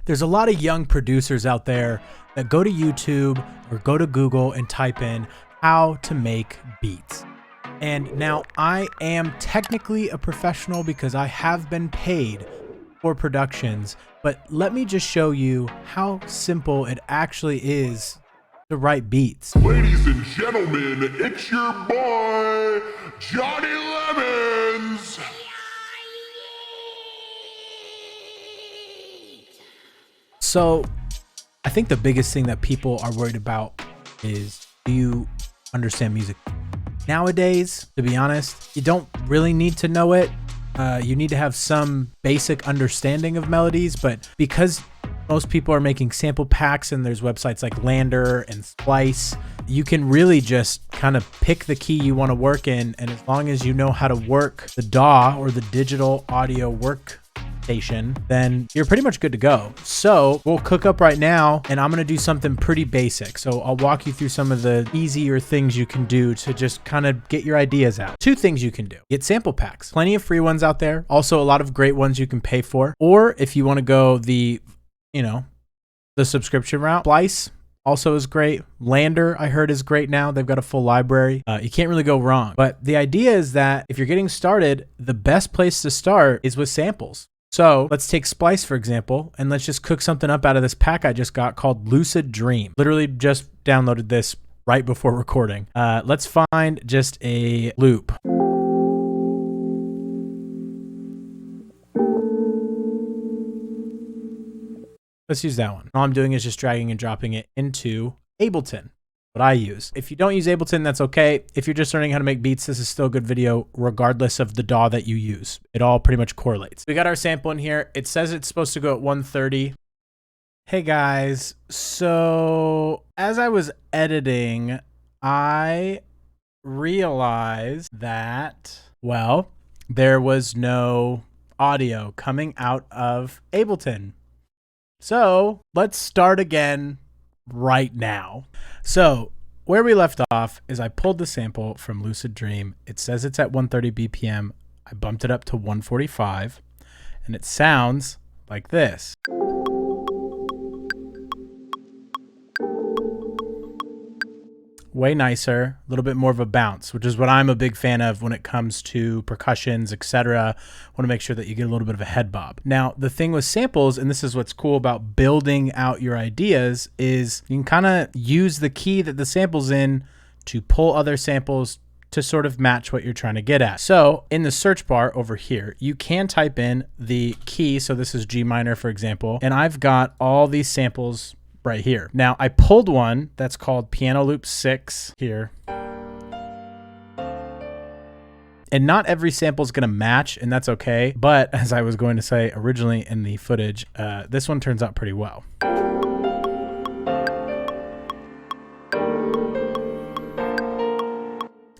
There's a lot of young producers out there that go to YouTube or go to Google and type in how to make beats. And now I am technically a professional because I have been paid for productions, but let me just show you how simple it actually is to write beats. Ladies and gentlemen, it's your boy, Johnny Lemons. So I think the biggest thing that people are worried about is, do you understand music? Nowadays, to be honest, you don't really need to know it. You need to have some basic understanding of melodies, but because most people are making sample packs and there's websites like Lander and Splice, you can really just kind of pick the key you want to work in. And as long as you know how to work the DAW or the digital audio workstation, then you're pretty much good to go. So we'll cook up right now and I'm going to do something pretty basic. So I'll walk you through some of the easier things you can do to just kind of get your ideas out. Two things you can do: get sample packs, plenty of free ones out there. Also a lot of great ones you can pay for. Or if you want to go the subscription route, Splice also is great. Lander, I heard, is great now. They've got a full library. You can't really go wrong. But the idea is that if you're getting started, the best place to start is with samples. So let's take Splice, for example, and let's just cook something up out of this pack I just got called Lucid Dream. Literally just downloaded this right before recording. Let's find just a loop. Let's use that one. All I'm doing is just dragging and dropping it into Ableton, what I use. If you don't use Ableton, that's okay. If you're just learning how to make beats, this is still a good video regardless of the DAW that you use. It all pretty much correlates. We got our sample in here. It says it's supposed to go at 130. Hey guys, so as I was editing, I realized that, well, there was no audio coming out of Ableton. So let's start again right now. So where we left off is I pulled the sample from Lucid Dream. It says it's at 130 BPM. I bumped it up to 145 and it sounds like this. Way nicer, a little bit more of a bounce, which is what I'm a big fan of when it comes to percussions, etc. Want to make sure that you get a little bit of a head bob. Now, the thing with samples, and this is what's cool about building out your ideas, is you can kind of use the key that the sample's in to pull other samples to sort of match what you're trying to get at. So in the search bar over here, you can type in the key. So this is G minor, for example, and I've got all these samples right here. Now I pulled one that's called Piano Loop 6 here. And not every sample is going to match, and that's okay. But as I was going to say originally in the footage, this one turns out pretty well.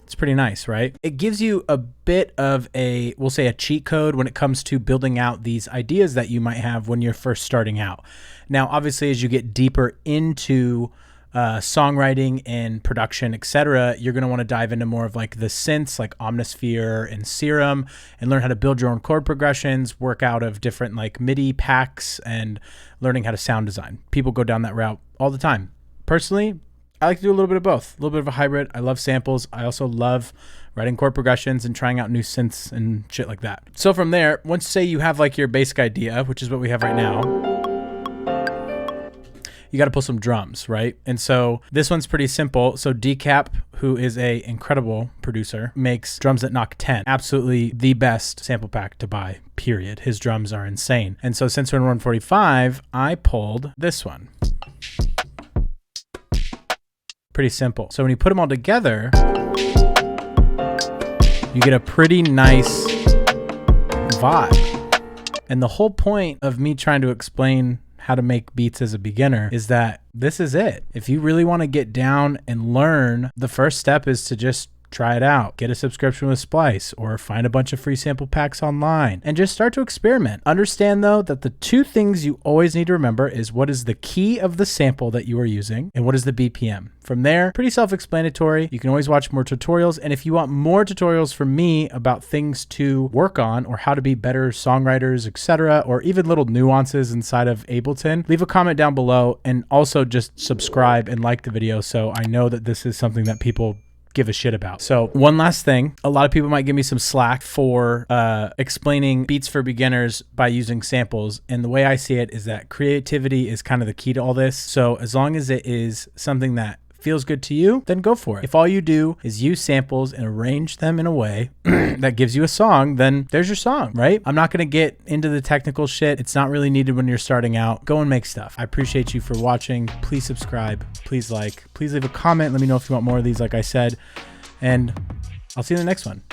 It's pretty nice, right? It gives you a bit of a, we'll say, a cheat code when it comes to building out these ideas that you might have when you're first starting out. Now, obviously, as you get deeper into songwriting and production, etc., you're going to want to dive into more of like the synths like Omnisphere and Serum and learn how to build your own chord progressions, work out of different like MIDI packs, and learning how to sound design. People go down that route all the time. Personally, I like to do a little bit of both, a little bit of a hybrid. I love samples. I also love writing chord progressions and trying out new synths and shit like that. So from there, once say you have like your basic idea, which is what we have right now, you got to pull some drums, right? And so this one's pretty simple. So Decap, who is a incredible producer, makes drums that knock 10. Absolutely the best sample pack to buy, period. His drums are insane. And so since we're in 145, I pulled this one. Pretty simple. So when you put them all together, you get a pretty nice vibe. And the whole point of me trying to explain how to make beats as a beginner is that this is it. If you really want to get down and learn, the first step is to just Try it out. Get a subscription with Splice or find a bunch of free sample packs online and just start to experiment. Understand though that the two things you always need to remember is what is the key of the sample that you are using and what is the BPM. From there, pretty self-explanatory. You can always watch more tutorials. And if you want more tutorials from me about things to work on or how to be better songwriters, etc., or even little nuances inside of Ableton, leave a comment down below and also just subscribe and like the video so I know that this is something that people give a shit about. So one last thing, a lot of people might give me some slack for explaining beats for beginners by using samples. And the way I see it is that creativity is kind of the key to all this. So as long as it is something that feels good to you, then go for it. If all you do is use samples and arrange them in a way that gives you a song, then there's your song, right? I'm not going to get into the technical shit. It's not really needed when you're starting out. Go and make stuff. I appreciate you for watching. Please subscribe. Please like. Please leave a comment. Let me know if you want more of these, like I said. And I'll see you in the next one.